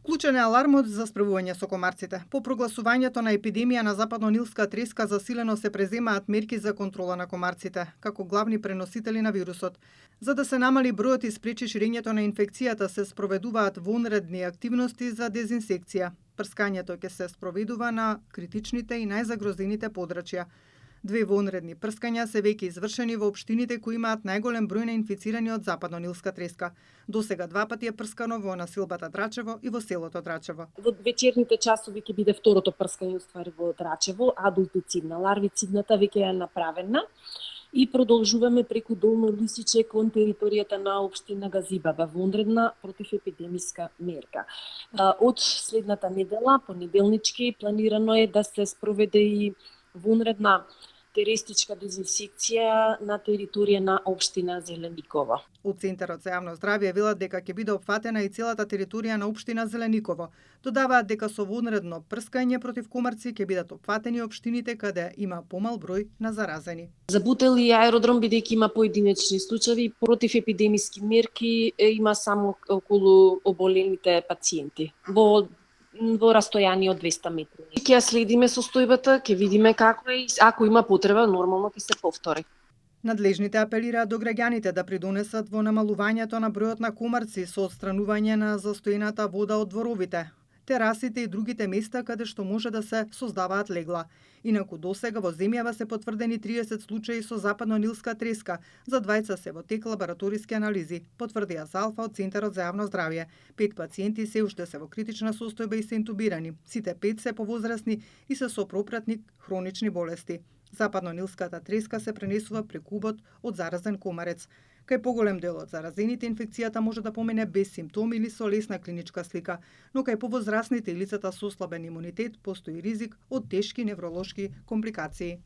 Вклучен е алармот за спревување со комарците. По прогласувањето на епидемија на западно-нилска треска засилено се преземаат мерки за контрола на комарците, како главни преносители на вирусот. За да се намали бројот и спречи ширењето на инфекцијата, се спроведуваат вонредни активности за дезинсекција. Прскањето ќе се спроведува на критичните и најзагрозените подрачја. 2 вонредни прскања се веќе извршени во општините кои имаат најголем број на инфицирани од западно-нилска треска. Досега 2 пати е прскано во населбата Драчево и во селото Драчево. Во вечерните часови ќе биде второто прскање уствари во Драчево, адултицидна, ларвицидната веќе е направена и продолжуваме преку Долно Лисиче кон територијата на општина Газибаба, вонредна противепидемиска мерка. Од следната недела, понеделнички, планирано е да се спроведе и вонредна теристичка дезинсекција на територија на општина Зелениково. Од Центарот за јавно здравје велат дека ќе биде опфатена и целата територија на општина Зелениково. Додаваат дека со вонредно прскање против комарци ќе бидат опфатени општините каде има помал број на заразени. За Бутел и аеродром, бидејќи има поединечни случаи, против епидемиски мерки има само околу оболените пациенти во растојание од 200 метри. Ќе ја следиме состојбата, ќе видиме како е и ако има потреба, нормално ќе се повтори. Надлежните апелираат до граѓаните да придонесат во намалувањето на бројот на комарци со отстранување на застојната вода од дворовите, терасите и другите места каде што може да се создаваат легла. Инаку досега во земјава се потврдени 30 случаи со западно-нилска треска, за 20 се во тек лабораториски анализи, потврдија Залфа од Центарот за јавно здравје. 5 пациенти се уште се во критична состојба и се интубирани. Сите 5 се повозрасни и се со пропратни хронични болести. Западно-нилската треска се пренесува преку убот од заразен комарец. Кај поголем дел од заразените инфекцијата може да помине без симптоми или со лесна клиничка слика, но кај повозрасните и лицата со ослабен имунитет постои ризик од тешки невролошки компликации.